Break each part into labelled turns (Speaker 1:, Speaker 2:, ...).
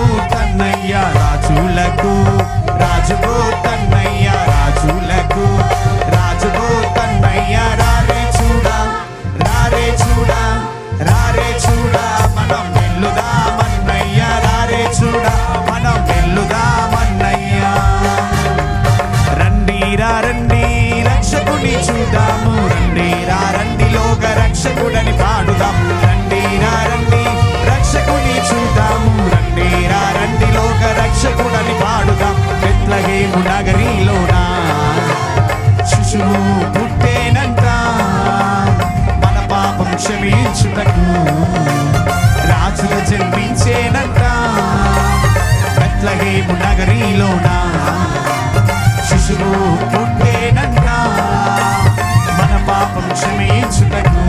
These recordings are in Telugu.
Speaker 1: పుట్టన్నయ్య రాజులకు, రాజు పుట్టన్నయ్య రాజులకు, రాజు పుట్టన్నయ్య రారే చూడా, రారే చూడా, రారే చూడా మనం వెల్లుదామన్నయ్య, రారే చూడా మనం వెల్లుదామన్నయ్య. రండిరా రండి రక్షకుని చూద్దాము, రండిరా రండి లోక రక్షకుడని పాడుదాం. రండిరా రండి రక్షకుని చూద్దాము, రండిరా రండి లోక రక్షకుడని పాడుదాం. బెత్లెహేము నగరిలోనా శిశువు పుట్టేనంట, మన పాపం క్షమించుటకు రాజుగా జన్మించేనంట. బెత్లెహేము నగరిలోనా శిశువు పుట్టేనంట, మన పాపం క్షమించుటకు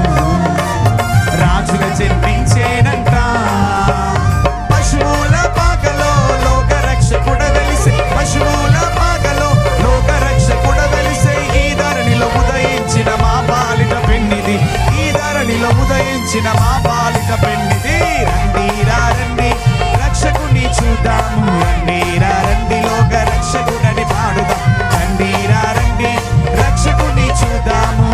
Speaker 1: రాజుగా జన్మించేనంట. పశువుల పాకలో లోక రక్షకుడ వెలిసే, పశువుల పాకలో లోక రక్షకుడ వెలిసే. ఈ ధరణిలో ఉదయించిన మా పాలిట పెన్నిది, ఈ ధరణిలో ఉదయించిన మా పాలిట పెన్నిది. రండిరా రండి రక్షకుని చూద్దాము, రండిరా రండి లోక రక్షకుడని పాడుదాం. రండిరా రండి రక్షకుని చూద్దాము,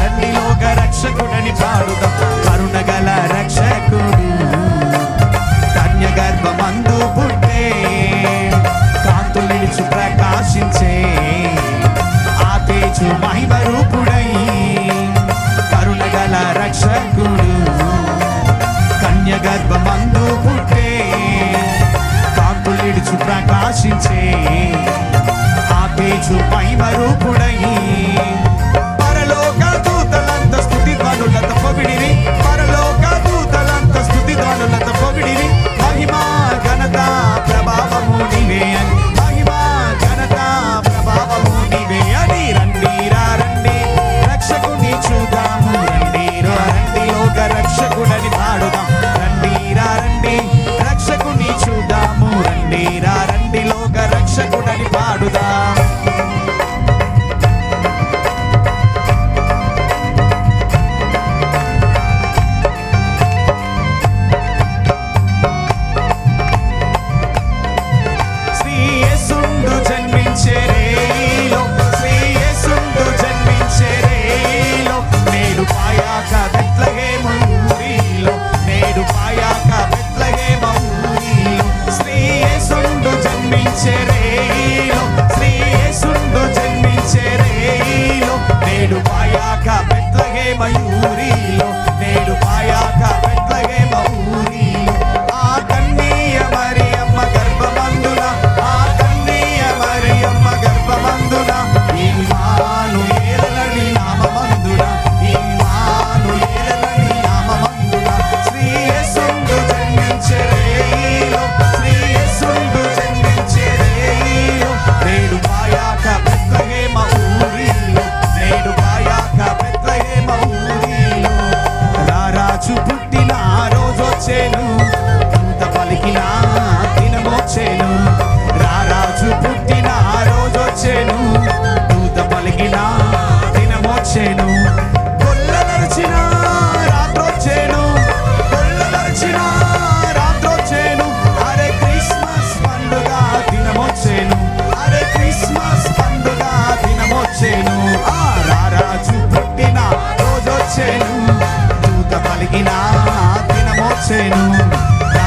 Speaker 1: రండి లోక రక్షకుడని పాడుదాం. కరుణగల రక్షకుడు కన్య గర్భమందు పుట్టే, కాంతులిడిచి ప్రకాశించే ఆ తేజు మహిమ రూపుడై. కరుణగల రక్షకుడు కన్య గర్భమందు పుట్టే, కాంతులిడిచి ప్రకాశించే ఆ తేజు మహిమ రూపుడై. పరలోక దూతలంత స్తుతి ధ్వనులతో పొగిడిరి, పరలోక దూతలంత స్తుతి ధ్వనులతో పొగిడిరి. మహిమా ఘనత ప్రభావము నీవే అని, మహిమా ఘనత ప్రభావము నీవే అని. రండిరా రండి రక్షకుని చూద్దాము, రండిరా రండి లోక రక్షకుడని పాడుదాం. రండిరా రండి రక్షకుని చూద్దాము, రండిరా రండి లోక రక్షకుడని పాడుదాం.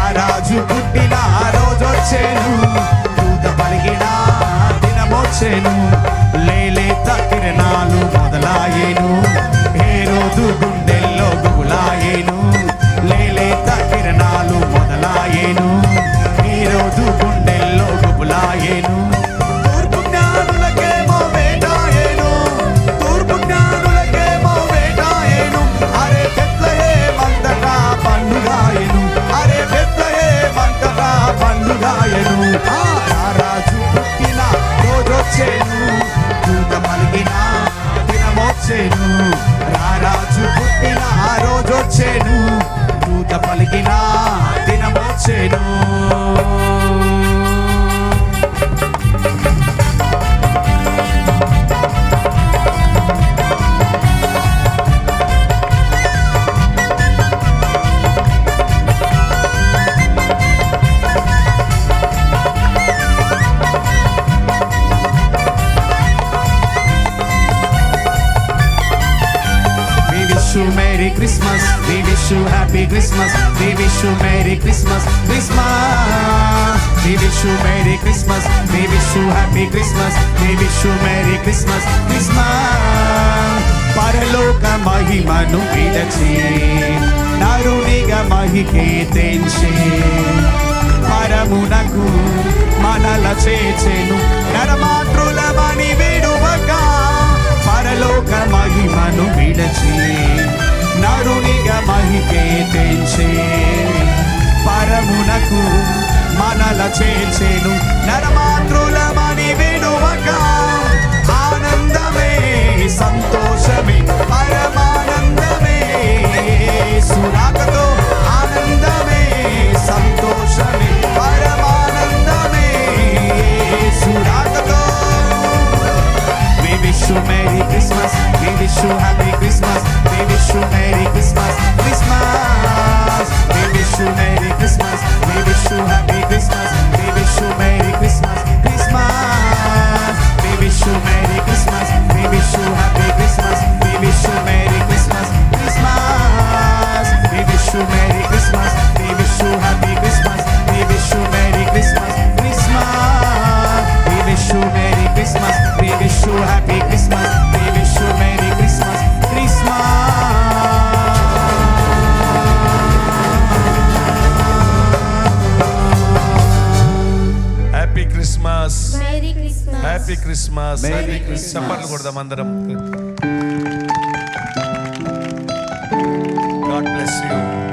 Speaker 1: రాజు పుట్టిన రోజొచ్చేను, దూత పలికిన దినమొచ్చేను. లేలేత కిరణాలు మొదలాయేను, హేరోదు గుండెల్లో గుబులాయేను. లేలేత కిరణాలు మొదలాయేను, హేరోదు గుండెల్లో గుబులాయేను. తూర్పు జ్ఞానులకేమో వేటాయేను, తూర్పు జ్ఞానులకేమో వేటాయేను. అరే బెత్లెహేమంతటా పండుగాయేను, అరే బెత్లెహేమంతటా పండుగాయేను. రాజు పుట్టిన రోజొచ్చేను, దూత పలికిన దినమొచ్చేను. రాజు పుట్టిన రోజొచ్చేను, దూత పలికిన దినమొచ్చేను. happy Christmas. We wish you Merry Christmas, Christmas. We wish you Merry Christmas. We wish you happy Christmas. We wish you Merry Christmas, Christmas. పరలోక మహిమను విడచి నరునిగా మహికే తెంచే పరమునకు మనల చేచెను నరమాతృలమని విడువక పరలోక మహిమను విడచి నరునిగా మహికే తెంచే పరమునకు మనల చేచెను నరమాతృలమని విడువక ఆనందమే సంతోషమే పరమానందమే సురాకతో ఆనందమే సంతోషమే పరమానందమే సురాకతో. We wish you Merry Christmas, we wish you Happy Christmas, we wish you Merry Christmas, Christmas. We wish you Merry Christmas, we wish you Happy Christmas, we wish you Merry Christmas, Christmas. We wish you Merry Christmas, we wish you Happy Christmas, we wish you Merry Christmas, Christmas. We wish you Merry Christmas, we wish you Happy Christmas, we wish you Merry Christmas, Christmas. We wish you Merry Christmas, we wish you Happy Christmas, we wish you Merry Christmas, Christmas.
Speaker 2: Happy Christmas,
Speaker 3: Merry Christmas.
Speaker 2: Happy Christmas.
Speaker 1: Merry Christmas.
Speaker 2: చప్పట్లు కొడదాం అందరం. God bless you.